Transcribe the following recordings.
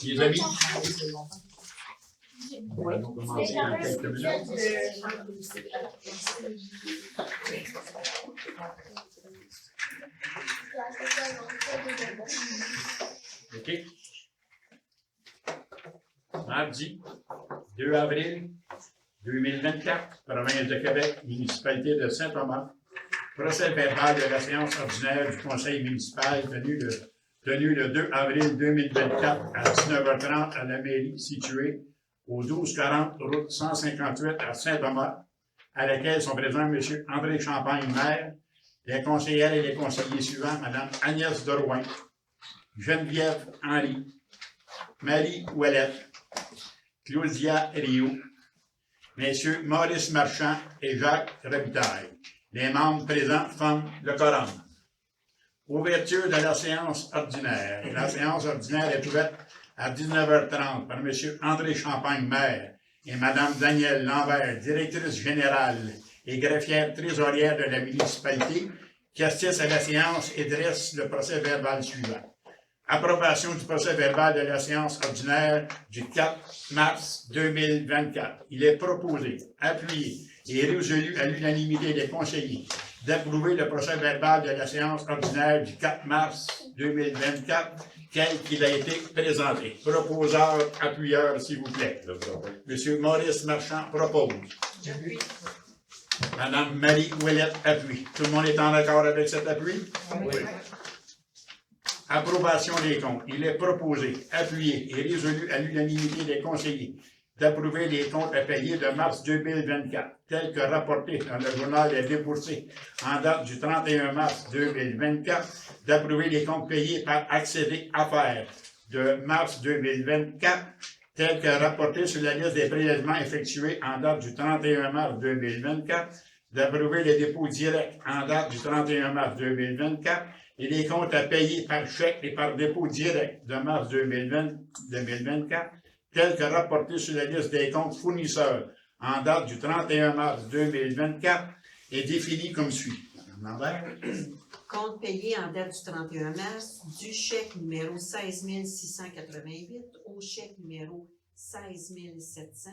Les amis? On va commencer dans quelques minutes. OK. Mardi 2 avril 2024, province de Québec, municipalité de Saint-Thomas. Procès verbal de la séance ordinaire du conseil municipal tenu le 2 avril 2024 à 19h30 à la mairie située au 1240 route 158 à Saint-Thomas, à laquelle sont présents M. André Champagne, maire, les conseillères et les conseillers suivants, Mme Agnès Derouin, Geneviève Henry, Marie Ouellette, Claudia Rio, messieurs Maurice Marchand et Jacques Robitaille. Les membres présents forment le quorum. Ouverture de la séance ordinaire. La séance ordinaire est ouverte à 19h30 par M. André Champagne, maire, et Mme Danielle Lambert, directrice générale et greffière trésorière de la municipalité, qui assiste à la séance et dresse le procès verbal suivant. Approbation du procès verbal de la séance ordinaire du 4 mars 2024. Il est proposé, appuyé et résolu à l'unanimité des conseillers d'approuver le procès verbal de la séance ordinaire du 4 mars 2024 tel qu'il a été présenté. Proposeur, appuyeur, s'il vous plaît. Monsieur Maurice Marchand propose. J'appuie. Madame Marie Ouellette appuie. Tout le monde est en accord avec cet appui? Oui. Approbation des comptes. Il est proposé, appuyé et résolu à l'unanimité des conseillers d'approuver les comptes à payer de mars 2024, tels que rapportés dans le journal des déboursés en date du 31 mars 2024, d'approuver les comptes payés par Accéder Affaires de mars 2024, tels que rapportés sur la liste des prélèvements effectués en date du 31 mars 2024, d'approuver les dépôts directs en date du 31 mars 2024, et les comptes à payer par chèque et par dépôt direct de mars 2024, tels que rapportés sur la liste des comptes fournisseurs en date du 31 mars 2024, est définis comme suit. Madame Lambert. Compte payé en date du 31 mars, du chèque numéro 16 688 au chèque numéro 16 700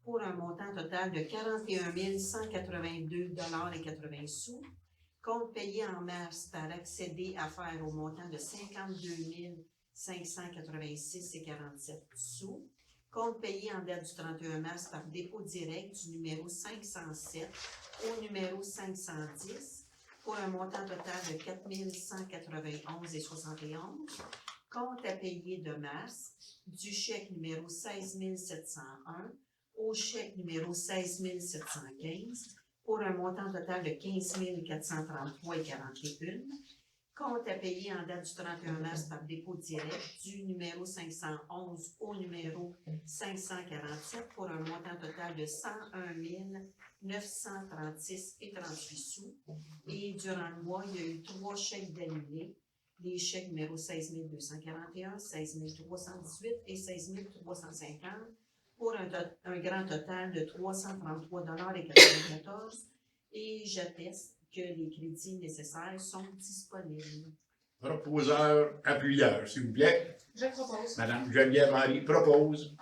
pour un montant total de 41 182,80 $. Compte payé en mars par Accéder Affaires au montant de 52 586,47 $. Compte payé en date du 31 mars par dépôt direct du numéro 507 au numéro 510 pour un montant total de 4 191,71 $. Compte à payer de mars du chèque numéro 16 701 au chèque numéro 16 715 pour un montant total de 15 433,41 $. Compte à payer en date du 31 mars par dépôt direct du numéro 511 au numéro 547 pour un montant total de 101 936,38 $. Et durant le mois, il y a eu 3 chèques d'annulés. Les chèques numéro 16 241, 16 318 et 16 350 pour un grand total de 333,94 $. Et j'atteste que les crédits nécessaires sont disponibles. Proposeur, appuyeur, s'il vous plaît. Je propose. Madame Geneviève Henry propose.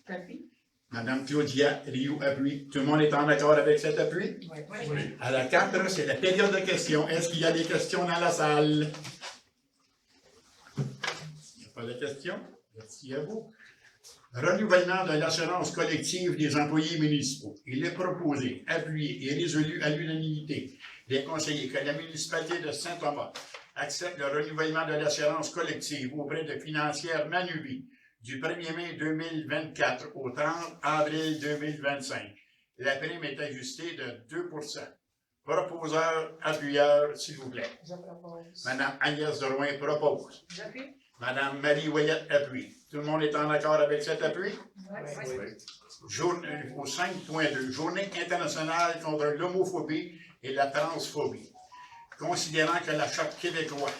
J'appuie. Madame Claudia Rio appuie. Tout le monde est en accord avec cet appui? Oui. Oui. À la 4, c'est la période de questions. Est-ce qu'il y a des questions dans la salle? Il n'y a pas de questions? Merci à vous. Renouvellement de l'assurance collective des employés municipaux. Il est proposé, appuyé et résolu à l'unanimité des conseillers que la municipalité de Saint-Thomas accepte le renouvellement de l'assurance collective auprès de Financière Manuvie du 1er mai 2024 au 30 avril 2025. La prime est ajustée de 2 %. Proposeur, appuyeur, s'il vous plaît. Je propose. Madame Agnès Derouin propose. J'appuie. Madame Marie Ouellette appuie. Tout le monde est en accord avec cet appui? Oui. Au 5.2, Journée internationale contre l'homophobie et la transphobie. Considérant que la Charte québécoise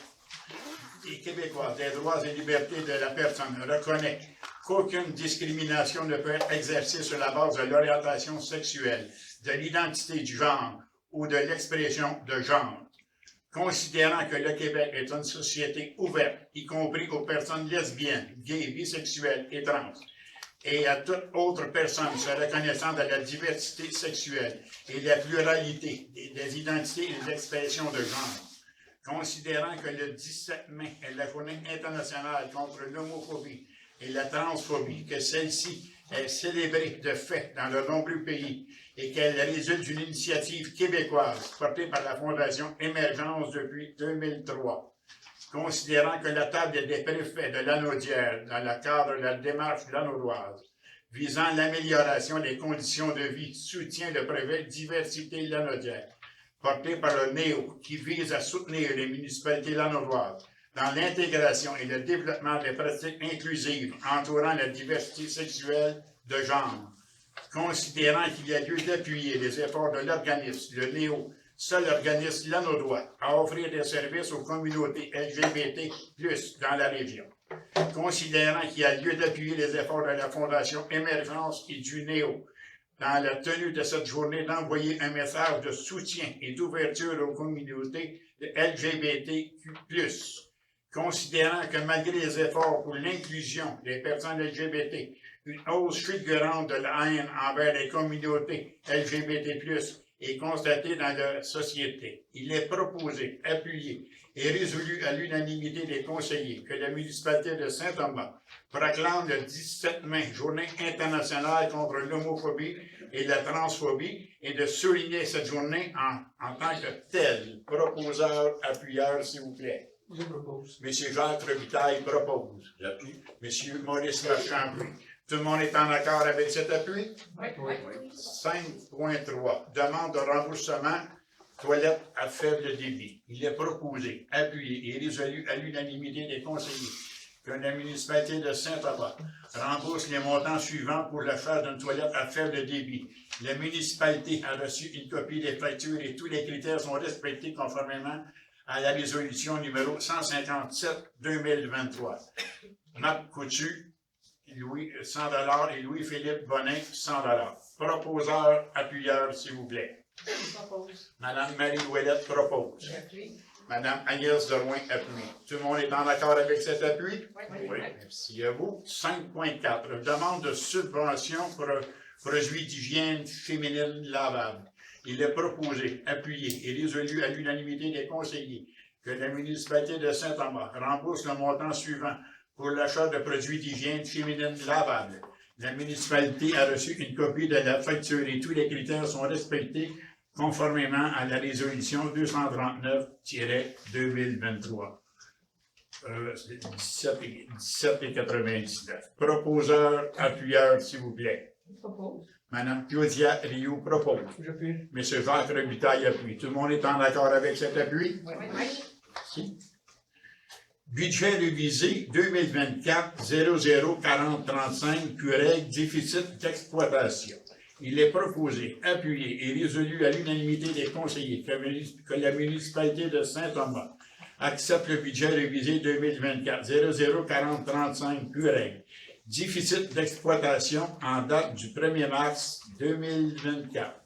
des droits et libertés de la personne reconnaît qu'aucune discrimination ne peut être exercée sur la base de l'orientation sexuelle, de l'identité du genre ou de l'expression de genre. Considérant que le Québec est une société ouverte, y compris aux personnes lesbiennes, gays, bisexuelles et trans, et à toute autre personne se reconnaissant de la diversité sexuelle et la pluralité des identités et des expressions de genre. Considérant que le 17 mai est la journée internationale contre l'homophobie et la transphobie, que celle-ci est célébrée de fait dans de nombreux pays et qu'elle résulte d'une initiative québécoise portée par la Fondation Émergence depuis 2003. Considérant que la table des préfets de Lanaudière, dans le cadre de la démarche lanaudoise, visant l'amélioration des conditions de vie, soutient le projet Diversité Lanaudière, porté par le NEO, qui vise à soutenir les municipalités lanaudoises dans l'intégration et le développement des pratiques inclusives entourant la diversité sexuelle de genre. Considérant qu'il y a lieu d'appuyer les efforts de l'organisme, le NEO, seul organisme lanaudois, à offrir des services aux communautés LGBT+, dans la région. Considérant qu'il y a lieu d'appuyer les efforts de la Fondation Émergence et du NEO, dans la tenue de cette journée, d'envoyer un message de soutien et d'ouverture aux communautés LGBTQ+. Considérant que malgré les efforts pour l'inclusion des personnes LGBT, une hausse fulgurante de la haine envers les communautés LGBT+, est constatée dans la société. Il est proposé, appuyé et résolu à l'unanimité des conseillers que la municipalité de Saint-Thomas proclame le 17 mai Journée internationale contre l'homophobie et la transphobie et de souligner cette journée en tant que telle. Proposeur, appuyeur, s'il vous plaît. Je propose. Monsieur Jacques Robitaille propose. J'appuie. Monsieur Maurice Marchand appuie. Tout le monde est en accord avec cet appui? Oui. 5.3. Demande de remboursement toilettes à faible débit. Il est proposé, appuyé et résolu à l'unanimité des conseillers que la municipalité de Saint-Thomas rembourse les montants suivants pour l'achat d'une toilette à faible débit. La municipalité a reçu une copie des factures et tous les critères sont respectés conformément à la résolution numéro 157-2023. Marc Coutu, Louis, 100 $ et Louis-Philippe Bonin, 100 $. Proposeur, appuyeur, s'il vous plaît. Je propose. Madame Marie Ouellette propose. J'appuie. Madame Agnès Derouin appuie. Tout le monde est en accord avec cet appui? Oui. Merci à vous. 5.4. Demande de subvention pour produits d'hygiène féminine lavables. Il est proposé, appuyé et résolu à l'unanimité des conseillers que la municipalité de Saint-Thomas rembourse le montant suivant pour l'achat de produits d'hygiène féminine lavables. La municipalité a reçu une copie de la facture et tous les critères sont respectés conformément à la résolution 239-2023. 17,99. Proposeur, appuyeur, s'il vous plaît. Je propose. Madame Claudia Rioux propose. J'appuie. Monsieur Jacques Robitaille appuie. Tout le monde est en accord avec cet appui? Oui. Merci. Budget révisé 2024 004035 QREG déficit d'exploitation. Il est proposé, appuyé et résolu à l'unanimité des conseillers que la municipalité de Saint-Thomas accepte le budget révisé 2024 004035 QREG déficit d'exploitation en date du 1er mars 2024.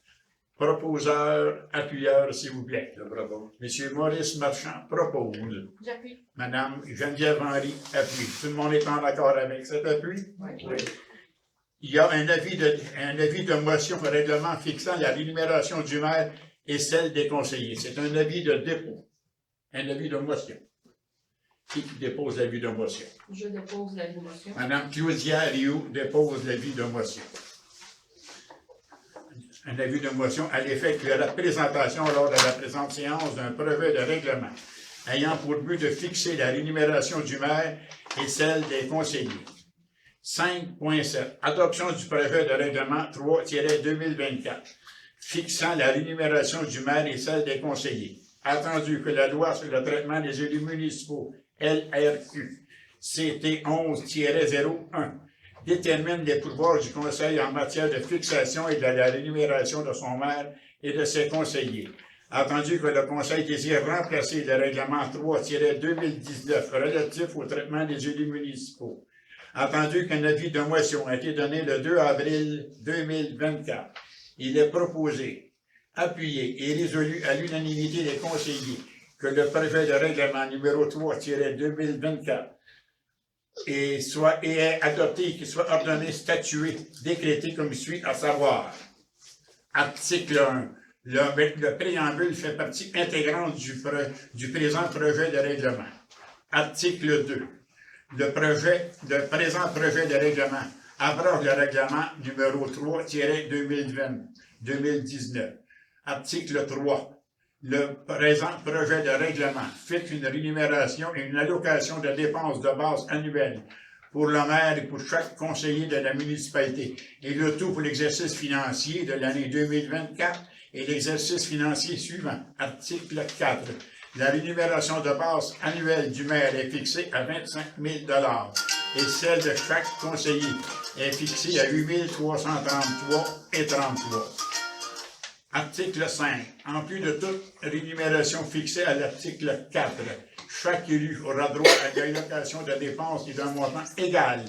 Proposeur, appuyeur, s'il vous plaît. Je propose. Monsieur Maurice Marchand propose. J'appuie. Madame Geneviève Henry appuie. Tout le monde est en accord avec cet appui? Oui. Il y a un avis de motion au règlement fixant la rémunération du maire et celle des conseillers. C'est un avis de dépôt. Un avis de motion. Qui dépose l'avis de motion? Je dépose la motion. Madame Claudia Rioux dépose l'avis de motion. Un avis de motion à l'effet qu'il y a la présentation lors de la présente séance d'un projet de règlement ayant pour but de fixer la rémunération du maire et celle des conseillers. 5.7. Adoption du projet de règlement 3-2024 fixant la rémunération du maire et celle des conseillers. Attendu que la loi sur le traitement des élus municipaux, LRQ, CT 11-01, détermine les pouvoirs du Conseil en matière de fixation et de la rémunération de son maire et de ses conseillers. Attendu que le Conseil désire remplacer le règlement 3-2019 relatif au traitement des élus municipaux. Attendu qu'un avis de motion a été donné le 2 avril 2024, il est proposé, appuyé et résolu à l'unanimité des conseillers que le projet de règlement numéro 3-2024 est adopté et qu'il soit ordonné, statué, décrété comme suit, à savoir, article 1, le préambule fait partie intégrante du présent projet de règlement. Article 2, le présent projet de règlement abroge le règlement numéro 3-2019. Article 3. Le présent projet de règlement fixe une rémunération et une allocation de dépenses de base annuelle pour le maire et pour chaque conseiller de la municipalité, et le tout pour l'exercice financier de l'année 2024 et l'exercice financier suivant. Article 4. La rémunération de base annuelle du maire est fixée à 25 000 $ et celle de chaque conseiller est fixée à 8 333,33 $. Article 5. En plus de toute rémunération fixée à l'article 4, chaque élu aura droit à une allocation de dépenses d'un montant égal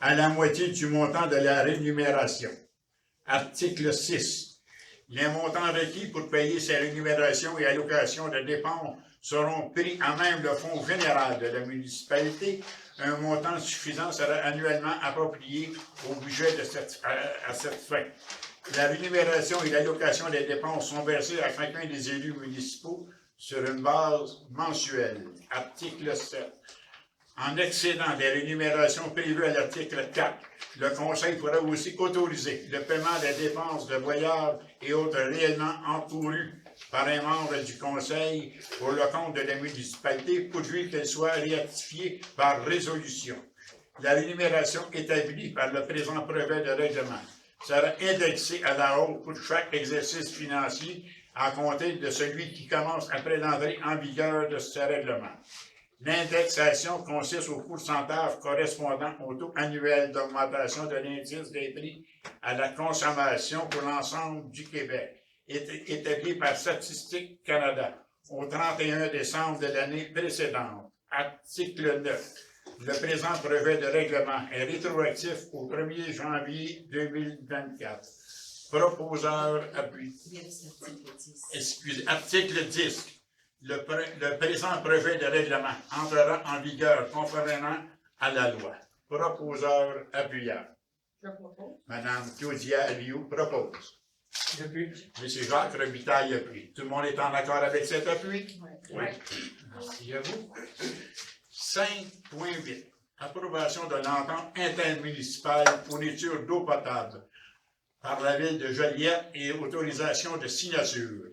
à la moitié du montant de la rémunération. Article 6. Les montants requis pour payer ces rémunérations et allocations de dépenses seront pris à même le fonds général de la municipalité. Un montant suffisant sera annuellement approprié au budget à cette fin. La rémunération et l'allocation des dépenses sont versées à chacun des élus municipaux sur une base mensuelle. Article 7. En excédant des rémunérations prévues à l'article 4, le Conseil pourra aussi autoriser le paiement des dépenses de voyage et autres réellement encourus par un membre du Conseil pour le compte de la municipalité, pourvu qu'elle soit ratifiée par résolution. La rémunération établie par le présent projet de règlement sera indexée à la hausse pour chaque exercice financier à compter de celui qui commence après l'entrée en vigueur de ce règlement. L'indexation consiste au pourcentage correspondant au taux annuel d'augmentation de l'indice des prix à la consommation pour l'ensemble du Québec, établi par Statistique Canada au 31 décembre de l'année précédente. Article 9. Le présent projet de règlement est rétroactif au 1er janvier 2024. Proposeur appuie. Excusez, article 10. Le présent projet de règlement entrera en vigueur conformément à la loi. Proposeur appuyant. Je propose. Madame Claudia Aliou propose. J'appuie. Monsieur Jacques Robitaille appuie. Tout le monde est en accord avec cet appui? Oui. Merci à vous. 5.8. Approbation de l'entente intermunicipale fourniture d'eau potable par la ville de Joliette et autorisation de signature.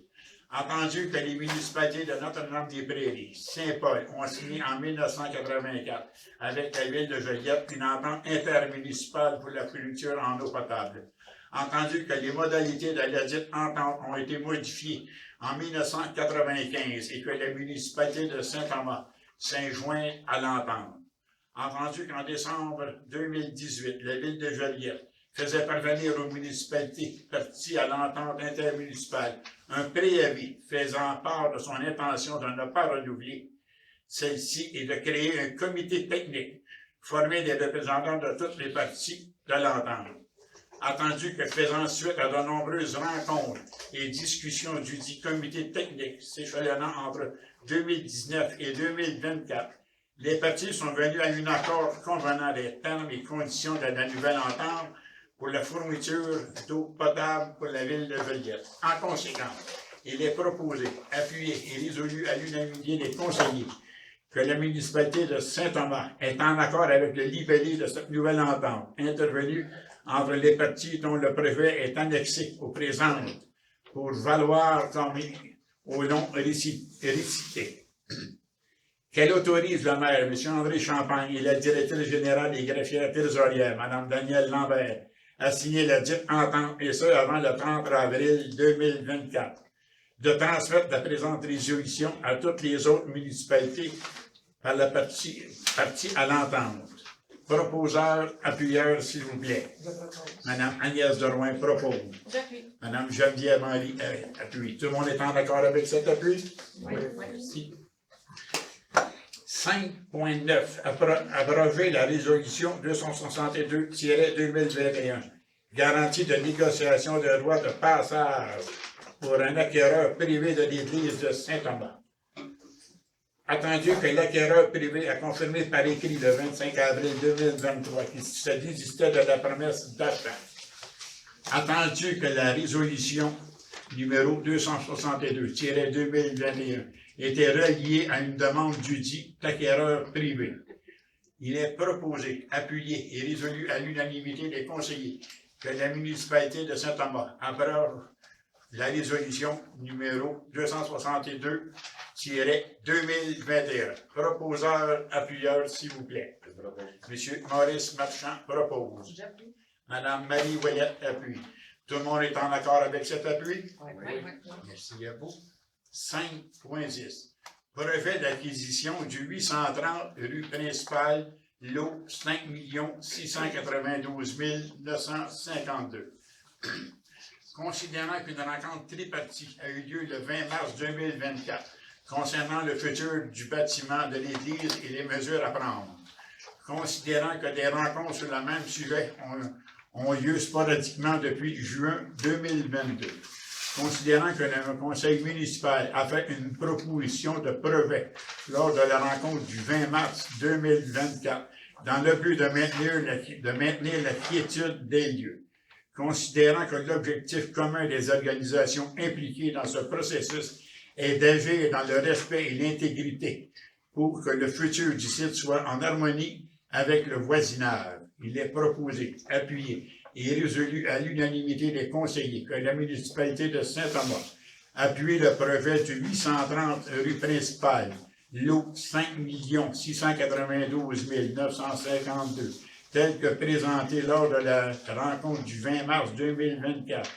Entendu que les municipalités de Notre-Dame-des-Prairies, Saint-Paul ont signé en 1984 avec la ville de Joliette une entente intermunicipale pour la fourniture en eau potable. Entendu que les modalités de la dite entente ont été modifiées en 1995 et que la municipalité de Saint-Thomas s'enjoint à l'entente. Entendu qu'en décembre 2018, la ville de Joliette faisait parvenir aux municipalités parties à l'entente intermunicipale un préavis faisant part de son intention de ne pas renouveler celle-ci et de créer un comité technique formé des représentants de toutes les parties de l'entente. Attendu que faisant suite à de nombreuses rencontres et discussions du dit comité technique s'échelonnant entre 2019 et 2024, les parties sont venues à un accord convenant des termes et conditions de la nouvelle entente pour la fourniture d'eau potable pour la ville de Joliette. En conséquence, il est proposé, appuyé et résolu à l'unanimité des conseillers que la municipalité de Saint-Thomas est en accord avec le libellé de cette nouvelle entente intervenue entre les parties dont le projet est annexé au présent pour valoir comme au nom récité. Qu'elle autorise le maire, M. André Champagne, et la directrice générale des greffières trésorières, Mme Danielle Lambert, à signer la dite entente, et ce, avant le 30 avril 2024, de transmettre la présente résolution à toutes les autres municipalités par la partie à l'entente. Proposeur, appuyeur, s'il vous plaît. Je propose. Mme Agnès Drouin propose. J'appuie. Mme Geneviève Henry appuie. Tout le monde est en accord avec cet appui? Oui. Merci. 5.9. Abroger la résolution 262-2021. Garantie de négociation de droit de passage pour un acquéreur privé de l'église de Saint-Thomas. Attendu que l'acquéreur privé a confirmé par écrit le 25 avril 2023 qu'il se désistait de la promesse d'achat. Attendu que la résolution numéro 262-2021 était reliée à une demande du dit acquéreur privé. Il est proposé, appuyé et résolu à l'unanimité des conseillers que la municipalité de Saint-Thomas approuve la résolution numéro 262-2021. Proposeur, appuyeur, s'il vous plaît. Monsieur Maurice Marchand propose. J'appuie. Madame Marie Ouellette appuie. Tout le monde est en accord avec cet appui? Oui. Merci à vous. 5.10. Brevet d'acquisition du 830 rue principale, lot 5 692 952. Considérant qu'une rencontre tripartite a eu lieu le 20 mars 2024 concernant le futur du bâtiment de l'Église et les mesures à prendre, considérant que des rencontres sur le même sujet ont lieu sporadiquement depuis juin 2022, considérant que le conseil municipal a fait une proposition de brevet lors de la rencontre du 20 mars 2024 dans le but de maintenir la quiétude des lieux, considérant que l'objectif commun des organisations impliquées dans ce processus est d'agir dans le respect et l'intégrité pour que le futur du site soit en harmonie avec le voisinage. Il est proposé, appuyé et résolu à l'unanimité des conseillers que la municipalité de Saint-Thomas appuie le projet du 830 rue principale, lot 5 692 952, tel que présenté lors de la rencontre du 20 mars 2024,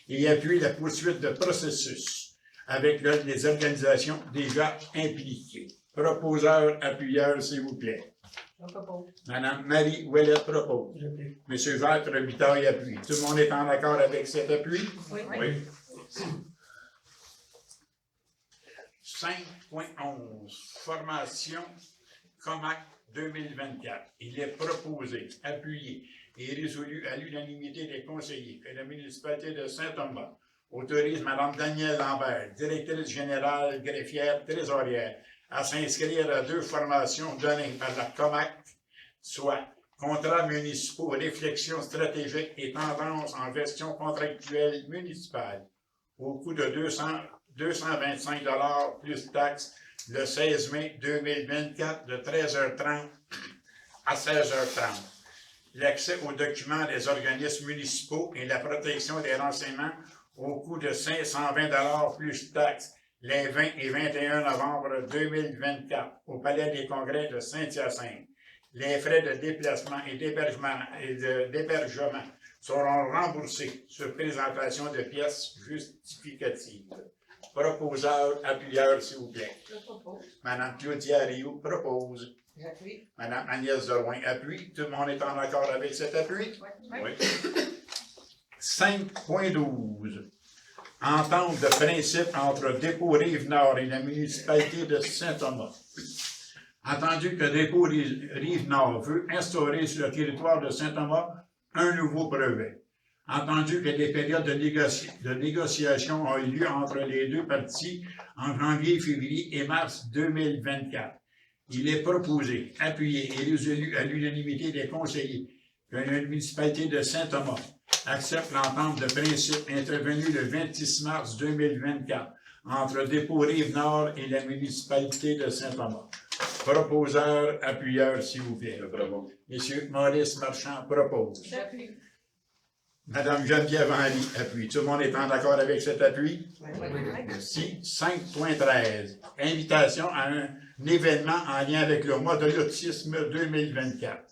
et appuie la poursuite de processus avec les organisations déjà impliquées. Proposeur, appuyeur, s'il vous plaît. Je propose. Madame Marie Ouellette propose. J'appuie. Monsieur Jacques Robitaille appuie. Tout le monde est en accord avec cet appui? Oui. 5.11. Formation COMAC 2024. Il est proposé, appuyé et résolu à l'unanimité des conseillers que la municipalité de Saint-Thomas autorise Mme Danielle Lambert, directrice générale, greffière, trésorière, à s'inscrire à 2 formations données par la COMAC, soit contrats municipaux, réflexion stratégique et tendance en gestion contractuelle municipale, au coût de 225 $ plus taxes le 16 mai 2024 de 13h30 à 16h30. L'accès aux documents des organismes municipaux et la protection des renseignements au coût de 520 $ plus taxes les 20 et 21 novembre 2024 au Palais des Congrès de Saint-Hyacinthe. Les frais de déplacement et d'hébergement seront remboursés sur présentation de pièces justificatives. Proposeur, appuyeur, s'il vous plaît. Je propose. Madame Claudia Rioux propose. J'appuie. Madame Agnès Derouin appuie. Tout le monde est en accord avec cet appui? Oui. 5.12. Entente de principe entre Dépôt Rive-Nord et la municipalité de Saint-Thomas. Entendu que Dépôt Rive-Nord veut instaurer sur le territoire de Saint-Thomas un nouveau brevet. Entendu que des périodes de négociation ont eu lieu entre les deux parties en janvier, février et mars 2024. Il est proposé, appuyé et résolu à l'unanimité des conseillers que la municipalité de Saint-Thomas accepte l'entente de principe intervenue le 26 mars 2024 entre Dépôt Rive-Nord et la municipalité de Saint-Thomas. Proposeur, appuyeur, s'il vous plaît. Monsieur Maurice Marchand propose. J'appuie. Madame Geneviève Henry appuie. Tout le monde est en accord avec cet appui? Oui. Merci. 5.13. Invitation à un événement en lien avec le mois de l'autisme 2024.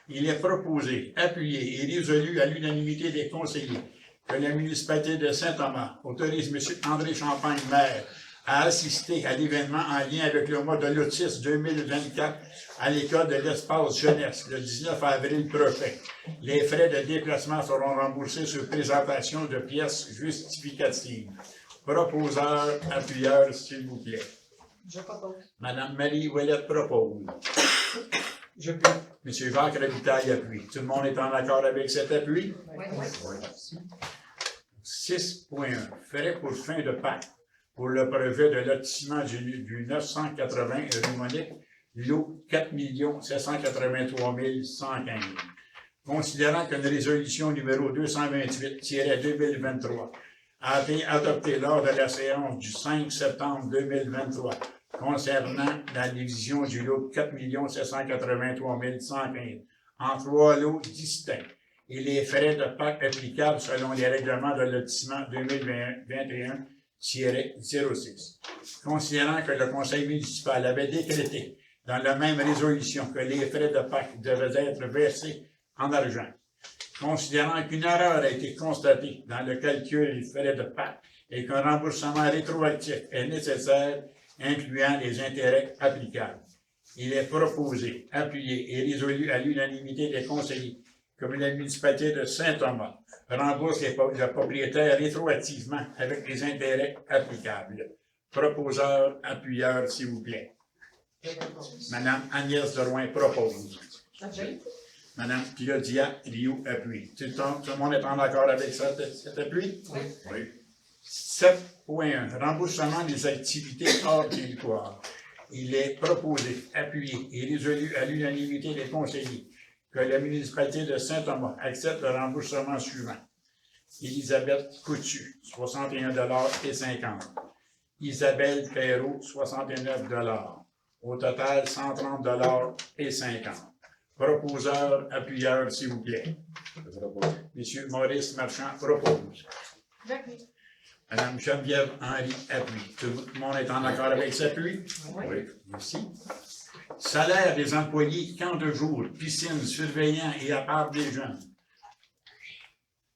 Il est proposé, appuyé et résolu à l'unanimité des conseillers que la municipalité de Saint-Thomas autorise M. André Champagne, maire, à assister à l'événement en lien avec le mois de l'autisme 2024 à l'école de l'espace jeunesse le 19 avril prochain. Les frais de déplacement seront remboursés sur présentation de pièces justificatives. Proposeur, appuyeur, s'il vous plaît. Je propose. Madame Marie Ouellette propose. J'appuie. Monsieur Jacques Robitaille appuie. Tout le monde est en accord avec cet appui? Oui. 6.1. Frais pour fin de Pâques pour le brevet de lotissement du 980 rue Monique, lot 4 783 115. Considérant qu'une résolution numéro 228-2023 a été adoptée lors de la séance du 5 septembre 2023 concernant la division du lot 4 783 115 en 3 lots distincts et les frais de Pâques applicables selon les règlements de lotissement 2021-06. Considérant que le conseil municipal avait décrété dans la même résolution que les frais de Pâques devaient être versés en argent. Considérant qu'une erreur a été constatée dans le calcul des frais de Pâques et qu'un remboursement rétroactif est nécessaire, incluant les intérêts applicables. Il est proposé, appuyé et résolu à l'unanimité des conseillers que la municipalité de Saint-Thomas rembourse le propriétaire rétroactivement avec les intérêts applicables. Proposeur, appuyeur, s'il vous plaît. Madame Agnès Drouin propose. J'appuie. Madame Claudia Rioux appuie. Tout le monde est en accord avec cet appui? Oui. Oui. 7.1. Remboursement des activités hors territoire. Il est proposé, appuyé et résolu à l'unanimité des conseillers que la municipalité de Saint-Thomas accepte le remboursement suivant. Élisabeth Coutu, 61,50 $. Isabelle Perrault, 69 $. Au total, 130,50 $. Proposeur, appuyeur, s'il vous plaît. Monsieur Maurice Marchand propose. J'appuie. Madame Geneviève Henry appuie. Tout le monde est en accord avec cet appui? Oui. Merci. Salaire des employés, camp de jour, piscine, surveillant et à part des jeunes.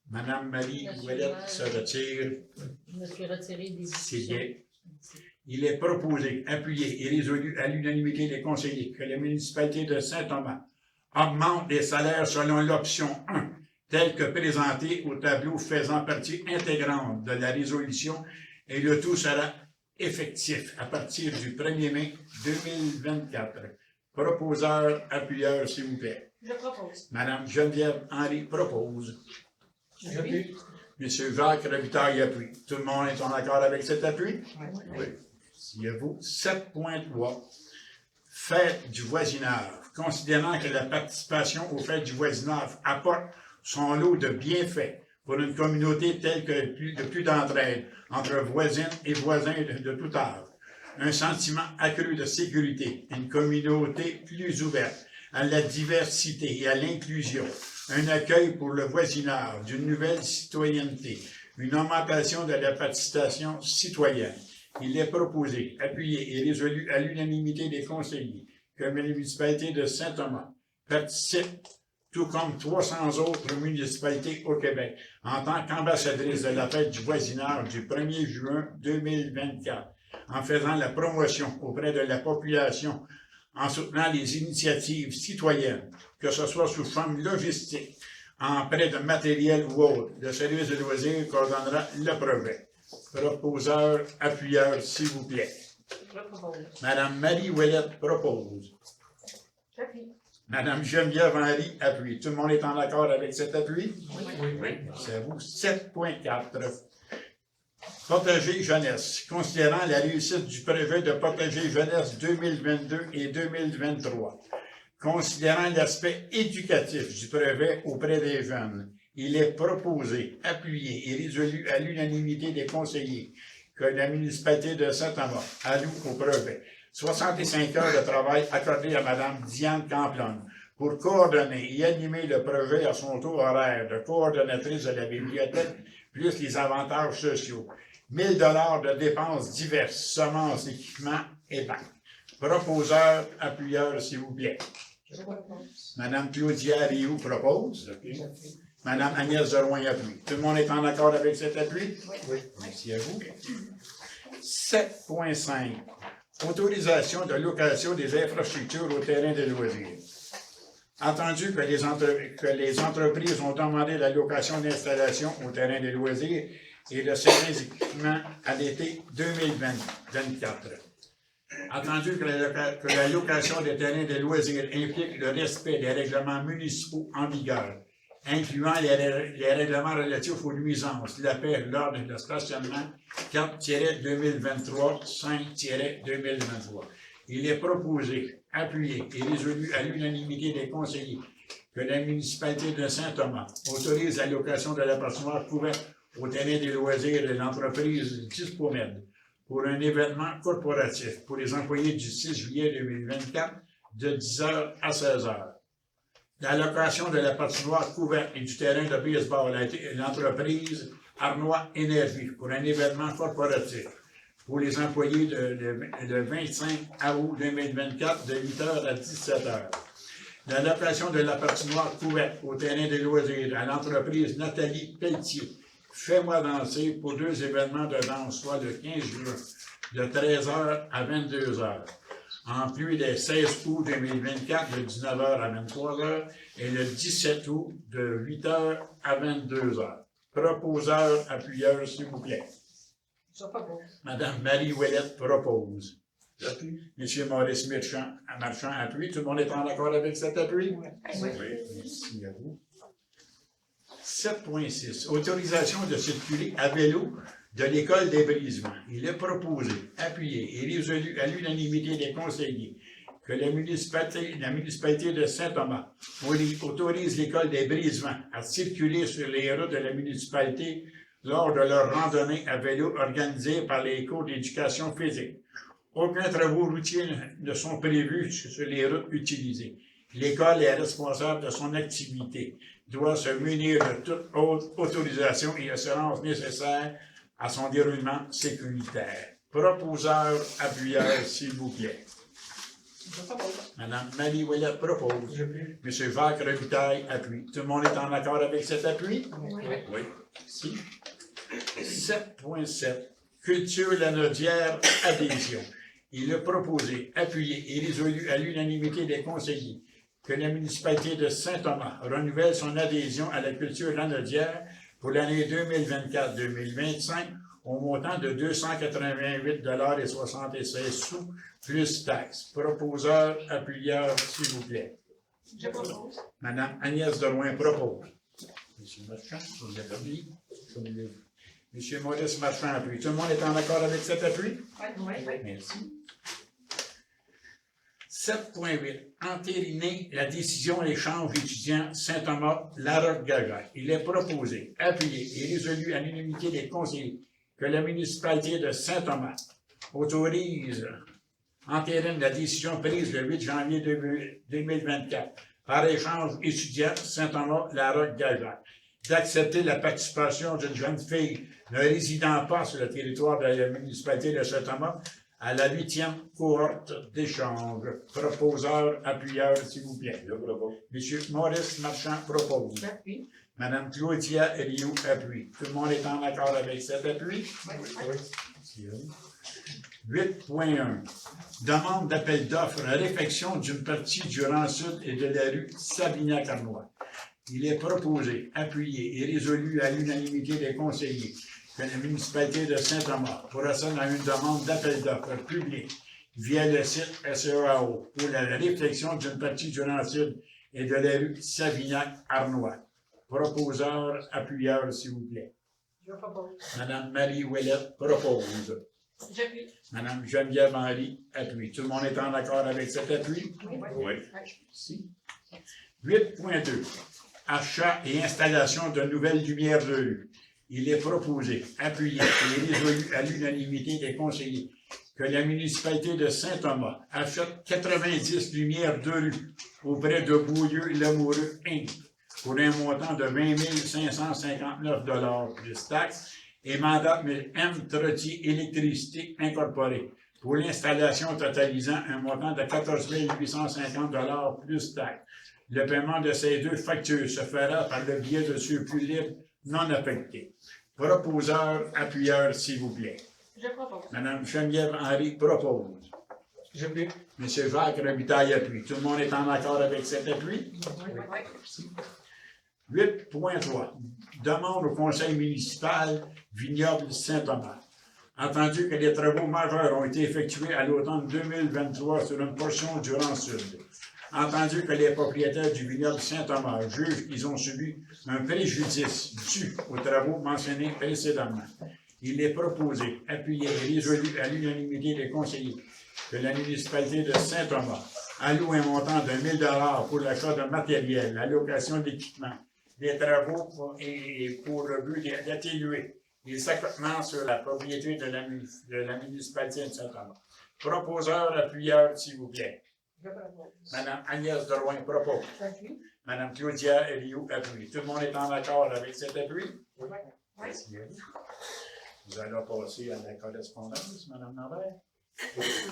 Madame Marie Ouellette se retire. Je me suis retiré des C'est discussions. bien. Il est proposé, appuyé et résolu à l'unanimité des conseillers que la municipalité de Saint-Thomas augmente les salaires selon l'option 1, telle que présentée au tableau faisant partie intégrante de la résolution, et le tout sera effectif à partir du 1er mai 2024. Proposeur, appuyeur, s'il vous plaît. Je propose. Madame Geneviève Henry propose. J'appuie. Monsieur Jacques Robitaille appuie. Tout le monde est en accord avec cet appui? Oui. S'il vous 7.3. Fête du voisinage. Considérant que la participation aux fêtes du voisinage apporte son lot de bienfaits pour une communauté telle que plus d'entraide entre voisines et voisins de tout âge, un sentiment accru de sécurité, une communauté plus ouverte à la diversité et à l'inclusion, un accueil pour le voisinage, d'une nouvelle citoyenneté, une augmentation de la participation citoyenne. Il est proposé, appuyé et résolu à l'unanimité des conseillers que la municipalité de Saint-Thomas participe, tout comme 300 autres municipalités au Québec, en tant qu'ambassadrice de la fête du voisinage du 1er juin 2024, en faisant la promotion auprès de la population, en soutenant les initiatives citoyennes, que ce soit sous forme logistique, en prêt de matériel ou autre. Le service de loisirs coordonnera le projet. Proposeur, appuyeur, s'il vous plaît. Je propose. Madame Marie Ouellette propose. J'appuie. Madame Geneviève Henry appuie. Tout le monde est en accord avec cet appui? Oui. C'est à vous. 7.4. Potager jeunesse. Considérant la réussite du projet de Potager jeunesse 2022 et 2023. Considérant l'aspect éducatif du projet auprès des jeunes, il est proposé, appuyé et résolu à l'unanimité des conseillers que la municipalité de Saint-Thomas alloue au projet 65 heures de travail accordées à Mme Diane Camplon pour coordonner et animer le projet à son tour horaire de coordonnatrice de la bibliothèque, plus les avantages sociaux. 1 000 $ de dépenses diverses, semences, équipements et banques. Proposeur, appuyeur, s'il vous plaît. Je propose. Madame Claudia Rioux propose. J'appuie. Madame Agnès Drouin appuie. Tout le monde est en accord avec cet appui? Oui. Merci à vous. 7.5. Autorisation de location des infrastructures au terrain de loisirs. Entendu que les entreprises ont demandé la location d'installation au terrain de loisirs et de certains équipements à l'été 2024. Entendu que la location des terrains de loisirs implique le respect des règlements municipaux en vigueur, incluant les règlements relatifs aux nuisances, la paix, l'ordre et le stationnement, 4-2023, 5-2023. Il est proposé, appuyé et résolu à l'unanimité des conseillers que la municipalité de Saint-Thomas autorise la location de la patinoire couverte au terrain des loisirs de l'entreprise Dispomed pour un événement corporatif pour les employés du 6 juillet 2024 de 10h à 16h. La location de la patinoire couverte et du terrain de baseball a été l'entreprise Arnois Énergie pour un événement corporatif pour les employés le 25 août 2024 de 8h à 17h. La location de la patinoire couverte au terrain des loisirs à l'entreprise Nathalie Pelletier, Fais-moi danser pour 2 événements de danse, soit le 15 juin de 13h à 22h. En plus des 16 août 2024 de 19h à 23h et le 17 août de 8h à 22h. Proposeur, appuyeur, s'il vous plaît. Je propose. Madame Marie Ouellette propose. Monsieur Maurice Marchand appuie. Tout le monde est en accord avec cet appui? Oui. Merci à vous. 7.6. Autorisation de circuler à vélo de l'école des Brisements. Il est proposé, appuyé et résolu à l'unanimité des conseillers que la municipalité de Saint-Thomas autorise l'école des Brisements à circuler sur les routes de la municipalité lors de leur randonnée à vélo organisée par les cours d'éducation physique. Aucun travaux routiers ne sont prévus sur les routes utilisées. L'école est responsable de son activité, doit se munir de toute autre autorisation et assurance nécessaires à son déroulement sécuritaire. Proposeur, appuyeur, s'il vous plaît. Je propose. Madame Marie Ouellette propose. Monsieur Jacques Robitaille appuie. Tout le monde est en accord avec cet appui? Oui. Oui. Merci. 7.7. Culture Lanaudière, adhésion. Il est proposé, appuyé et résolu à l'unanimité des conseillers que la municipalité de Saint-Thomas renouvelle son adhésion à la culture lanaudière pour l'année 2024-2025 au montant de 288,76 plus taxes. Proposeur, appuyeur, s'il vous plaît. Je propose. Madame Agnès Derouin propose. Monsieur Marchand, vous l'avez dit. Monsieur Maurice Marchand appuie. Tout le monde est en accord avec cet appui? Oui. Merci. 7.8. Entériner la décision échange étudiant Saint-Thomas-Larocque-Gaga. Il est proposé, appuyé et résolu à l'unanimité des conseillers que la municipalité de Saint-Thomas autorise, entérine la décision prise le 8 janvier 2024 par échange étudiant Saint-Thomas-Larocque-Gaga d'accepter la participation d'une jeune fille ne résidant pas sur le territoire de la municipalité de Saint-Thomas à la 8e cohorte d'échange. Proposeur, appuyeur, s'il vous plaît. Je propose. Monsieur Maurice Marchand propose. J'appuie. Madame Claudia Rioux appuie. Tout le monde est en accord avec cet appui? Oui. 8.1. Demande d'appel d'offres à réfection d'une partie du rang sud et de la rue Savignac-Arnois. Il est proposé, appuyé et résolu à l'unanimité des conseillers que la municipalité de Saint-Thomas procède à une demande d'appel d'offres public via le site SEAO pour la réflexion d'une partie du rang sud et de la rue Savignac-Arnois. Proposeur, appuyeur, s'il vous plaît. Je propose. Madame Marie Ouellette propose. J'appuie. Madame Geneviève Henry appuie. Tout le monde est en accord avec cet appui? Oui. Merci. 8.2. Achat et installation de nouvelles lumières de rue. Il est proposé, appuyé et résolu à l'unanimité des conseillers que la municipalité de Saint-Thomas achète 90 lumières de rue auprès de Beaulieu-Lamoureux Inc. pour un montant de 20 559 plus taxes et mandate M. Trottier Électricité Incorporée pour l'installation totalisant un montant de 14 850 plus taxes. Le paiement de ces 2 factures se fera par le biais de surplus libre non affecté. Proposeur, appuyeur, s'il vous plaît. Je propose. Madame Geneviève Henry propose. J'appuie. Monsieur Jacques Robitaille appuie. Tout le monde est en accord avec cet appui? Oui. 8.3. Demande au conseil municipal Vignoble Saint-Thomas. Entendu que les travaux majeurs ont été effectués à l'automne 2023 sur une portion du rang sud. entendu que les propriétaires du vignoble Saint-Thomas jugent qu'ils ont subi un préjudice dû aux travaux mentionnés précédemment, il est proposé, appuyé et résolu à l'unanimité des conseillers que la municipalité de Saint-Thomas alloue un montant de 1 000 pour l'achat de matériel, la location d'équipement, des travaux et pour le but d'atténuer les accotements sur la propriété de la municipalité de Saint-Thomas. Proposeur, appuyeur, s'il vous plaît. Je propose. Madame Agnès Drouin propose. J'appuie. Madame Claudia Eliou appuie. Tout le monde est en accord avec cet appui? Oui. Merci. Nous allons passer à la correspondance, Madame Lambert.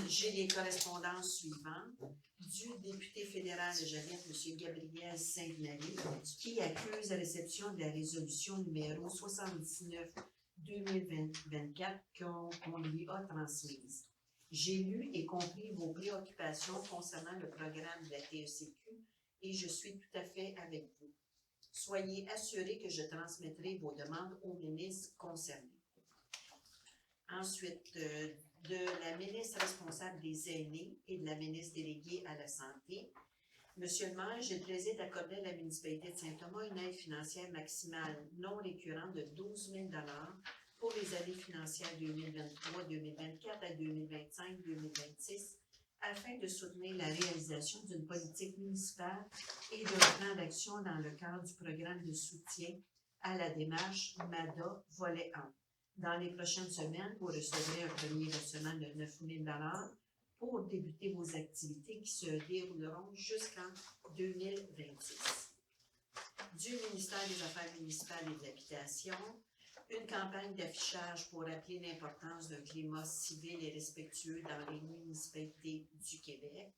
J'ai les correspondances suivantes du député fédéral de Joliette, M. Gabriel Sainte-Marie, qui accuse la réception de la résolution numéro 79-2024 qu'on lui a transmise. J'ai lu et compris vos préoccupations concernant le programme de la TECQ et je suis tout à fait avec vous. Soyez assurés que je transmettrai vos demandes au ministre concerné. Ensuite, de la ministre responsable des aînés et de la ministre déléguée à la santé. Monsieur le maire, j'ai le plaisir d'accorder à la municipalité de Saint-Thomas une aide financière maximale non récurrente de 12 000 pour les années financières 2023-2024 à 2025-2026 afin de soutenir la réalisation d'une politique municipale et d'un plan d'action dans le cadre du programme de soutien à la démarche MADA volet 1. Dans les prochaines semaines, vous recevrez un premier versement de 9 000 pour débuter vos activités qui se dérouleront jusqu'en 2026. Du ministère des Affaires municipales et de l'Habitation, une campagne d'affichage pour rappeler l'importance d'un climat civil et respectueux dans les municipalités du Québec.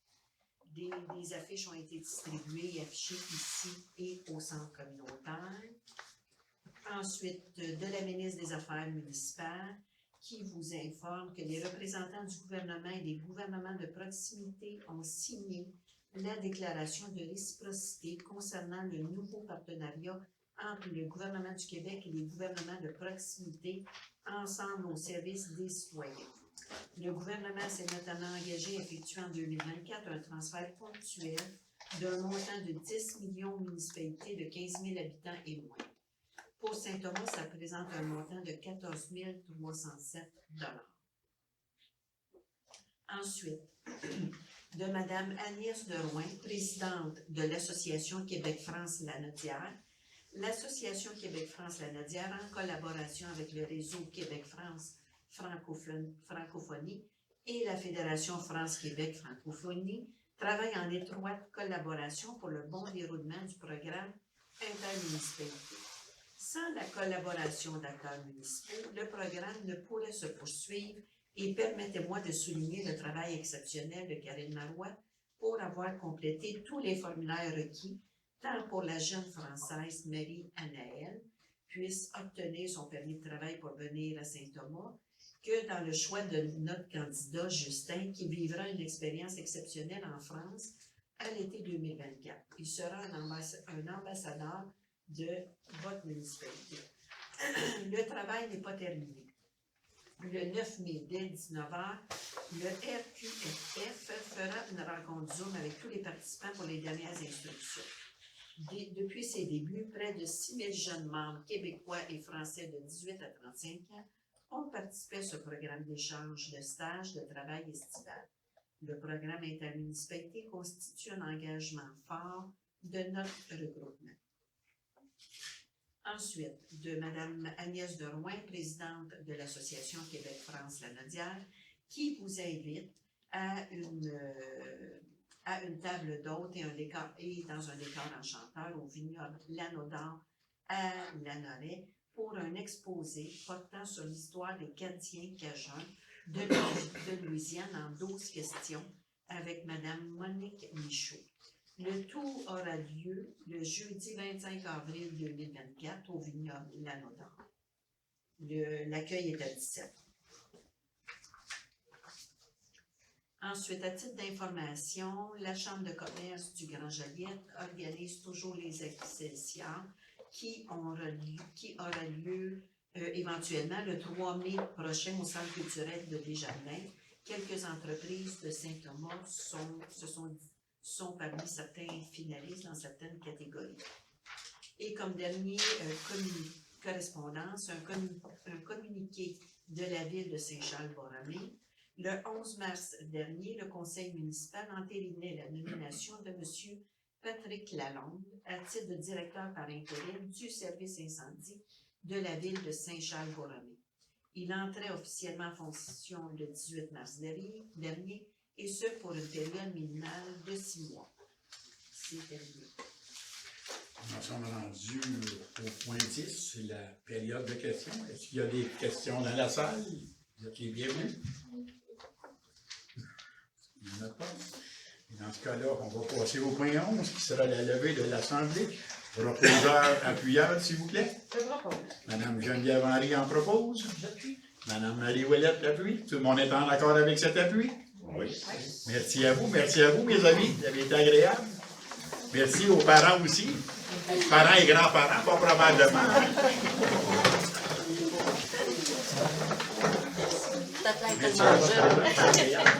Des affiches ont été distribuées et affichées ici et au centre communautaire. Ensuite, de la ministre des Affaires municipales, qui vous informe que les représentants du gouvernement et des gouvernements de proximité ont signé la déclaration de réciprocité concernant le nouveau partenariat entre le gouvernement du Québec et les gouvernements de proximité ensemble au service des citoyens. Le gouvernement s'est notamment engagé à effectuer en 2024 un transfert ponctuel d'un montant de 10 millions aux municipalités de 15 000 habitants et moins. Pour Saint-Thomas, ça présente un montant de 14 307 $. Ensuite, de Mme Agnès Drouin, présidente de l'Association Québec-France-Lanaudière. L'Association Québec-France-Lanaudière, en collaboration avec le réseau Québec-France Francophonie et la Fédération France-Québec Francophonie, travaille en étroite collaboration pour le bon déroulement du programme intermunicipalité. Sans la collaboration d'acteurs municipaux, le programme ne pourrait se poursuivre et permettez-moi de souligner le travail exceptionnel de Karine Marois pour avoir complété tous les formulaires requis, tant pour la jeune Française Marie Anaëlle puisse obtenir son permis de travail pour venir à Saint-Thomas, que dans le choix de notre candidat Justin, qui vivra une expérience exceptionnelle en France à l'été 2024. Il sera un ambassadeur de votre municipalité. Le travail n'est pas terminé. Le 9 mai, dès 19h, le RQFF fera une rencontre Zoom avec tous les participants pour les dernières instructions. Depuis ses débuts, près de 6 000 jeunes membres québécois et français de 18 à 35 ans ont participé à ce programme d'échange de stages de travail estival. Le programme intermunicipalité constitue un engagement fort de notre regroupement. Ensuite, de Mme Agnès Drouin, présidente de l'Association Québec-France-Lanaudière, qui vous invite à une table d'hôtes et dans un décor enchanteur au vignoble Lanaudière à Lanoret pour un exposé portant sur l'histoire des Canadiens cajuns de Louisiane en 12 questions avec Mme Monique Michaud. Le tout aura lieu le jeudi 25 avril 2024 au vignoble Lanaudière. L'accueil est à 17. Ensuite, à titre d'information, la Chambre de commerce du Grand Joliette organise toujours les accessions qui aura lieu éventuellement le 3 mai prochain au Centre culturel de Desjardins. Quelques entreprises de Saint-Thomas se sont parmi certains finalistes dans certaines catégories. Et comme dernier correspondance, un communiqué de la ville de Saint-Charles-Borromée. Le 11 mars dernier, le conseil municipal entérinait la nomination de M. Patrick Lalonde à titre de directeur par intérim du service incendie de la ville de Saint-Charles-Borromée. Il entrait officiellement en fonction le 18 mars dernier, et ce pour une période minimale de 6 mois. C'est terminé. Nous sommes rendus au point 10, c'est la période de questions. Est-ce qu'il y a des questions dans la salle? Vous êtes les bienvenus? Il n'y en a pas. Et dans ce cas-là, on va passer au point 11, qui sera la levée de l'Assemblée. Proposeur appuyeur, s'il vous plaît. Je propose. Madame Geneviève Henry en propose. J'appuie. Madame Marie Ouellette appuie. Tout le monde est en accord avec cet appui? Oui. Merci à vous, mes amis. Vous avez été agréables. Merci aux parents aussi. Parents et grands-parents, pas probablement. Peut-être Merci tellement à votre jeune. présence agréable.